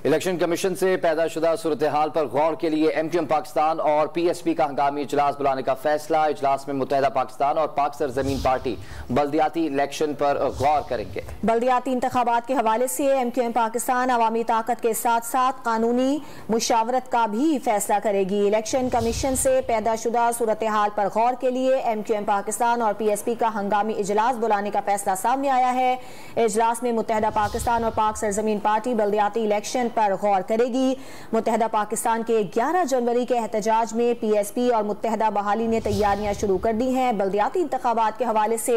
Election commission से पैदाशुदा सूरत हाल पर गौर के लिए MQM पाकिस्तान और PSP का हंगामी इजलास बुलाने का फैसला। इजलास में मुत्तहदा पाकिस्तान और पाक सरजमीन पार्टी बल्दियाती इलेक्शन पर गौर करेंगे। बल्दियाती इंतखाबात के हवाले से MQM पाकिस्तान अवामी ताकत के साथ साथ कानूनी मुशावरत का भी फैसला करेगी। इलेक्शन कमीशन से पैदाशुदा सूरत हाल पर गौर के लिए MQM पाकिस्तान और PSP का हंगामी इजलास बुलाने का फैसला सामने आया है। इजलास में मुत्तहदा पाकिस्तान और पाक सरजमीन पार्टी बल्दियाती इलेक्शन पर गौर करेगी। मुत्तहदा पाकिस्तान के 11 जनवरी के एहतजाज में PSP और मुत्तहदा बहाली ने तैयारियां शुरू कर दी हैं। बल्दियाती इंतखाबात के हवाले से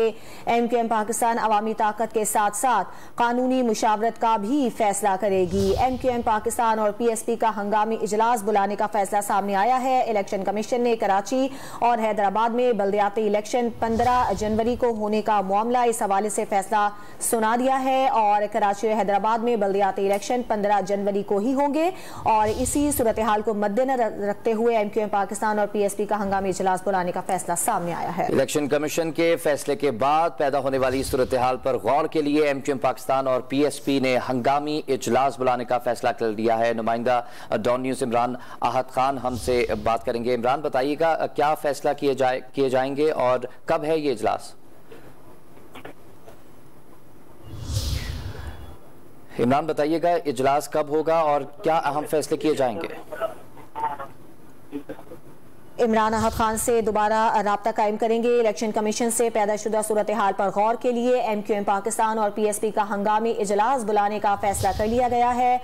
MQM पाकिस्तान अवामी ताकत के साथ साथ कानूनी मुशावरत का भी फैसला करेगी। MQM पाकिस्तान और PSP का हंगामी इजलास बुलाने का फैसला सामने आया है। इलेक्शन कमीशन ने कराची और हैदराबाद में बल्दियाती इलेक्शन 15 जनवरी को होने का मामला इस हवाले से फैसला सुना दिया है और कराची और हैदराबाद में बल्दियाती इलेक्शन 15 जनवरी को ही होंगे और इसी सूरत हाल को मद्देनजर रखते हुए MQM पाकिस्तान और PSP का हंगामी इजलास बुलाने का फैसला सामने आया है। इलेक्शन कमीशन के फैसले के बाद पैदा होने वाली सूरत हाल पर गौर के लिए MQM पाकिस्तान और PSP ने हंगामी इजलास बुलाने का फैसला कर लिया है। नुमाइंदा डॉन न्यूज़ इमरान आहत खान हमसे बात करेंगे। इमरान, बताइएगा क्या फैसला किए जाएंगे और कब है ये इजलास? इमरान, बताइएगा इजलास कब होगा और क्या अहम फैसले किए जाएंगे? इमरान अहद खान से दोबारा राब्ता कायम करेंगे। इलेक्शन कमीशन से पैदाशुदा सूरत हाल पर गौर के लिए MQM पाकिस्तान और PSP का हंगामी इजलास बुलाने का फैसला कर लिया गया है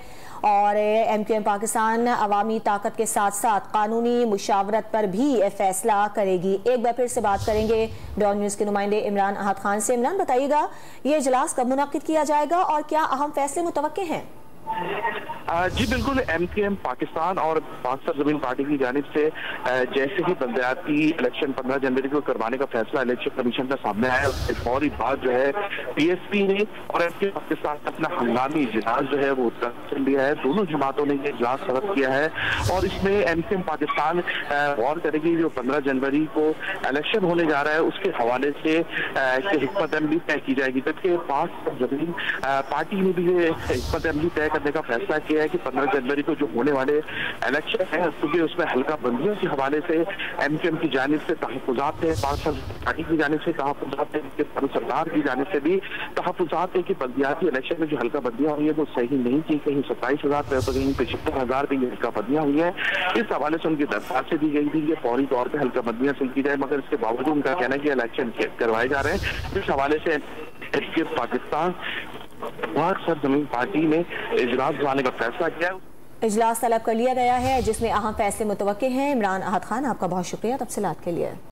और MQM पाकिस्तान अवामी ताकत के साथ साथ कानूनी मुशावरत पर भी फैसला करेगी। एक बार फिर से बात करेंगे डॉन न्यूज़ के नुमाइंदे इमरान अहद खान से। इमरान, बताइएगा ये इजलास कब मुनक्किद किया जाएगा और क्या अहम फैसले मुतवक्के हैं? जी बिल्कुल, MQM पाकिस्तान और पाक सरजमीन पार्टी की जानिब से जैसे ही बल्दियाती इलेक्शन 15 जनवरी को करवाने का फैसला इलेक्शन कमीशन का सामने आया, उसके फौरी बाद जो है PSP ने और MQM पाकिस्तान ने अपना हंगामी इजलास जो है वो कर लिया है। दोनों जमातों ने ये इजलास तलब किया है और इसमें MQM पाकिस्तान गौर करेगी जो 15 जनवरी को इलेक्शन होने जा रहा है उसके हवाले से हिकमत अमली तय की जाएगी। जबकि पाक सरजमीन पार्टी ने भी ये हिकमत अमली तय करने का फैसला किया है कि 15 जनवरी को जो होने वाले इलेक्शन है क्योंकि उसमें हल्का बंदियों के हवाले से MQM की जानिब से तहफ़्फ़ुज़ात है, पार्टी की जानिब से तहफ़्फ़ुज़ात है, सरकार की जानिब से भी तहफ़्फ़ुज़ात है कि बल्दियाती इलेक्शन में जो हल्का बंदियां हुई है वो सही नहीं की। कहीं 27,000 पे तो कहीं 75,000 पे हल्का बंदियां हुई है। इस हवाले से उनकी दरख्वास्त दी गई थी कि फौरी तौर पर हल्का बंदियां सही की जाए, मगर इसके बावजूद उनका कहना है कि इलेक्शन करवाए जा रहे हैं। इस हवाले से MQM पाकिस्तान पाक सरजमीन पार्टी ने इजलास बुलाने का फैसला किया है। इजलास तलब कर लिया गया है जिसमें अहम फैसले मुतवक्के हैं। इमरान अहद खान, आपका बहुत शुक्रिया तफसीलात के लिए।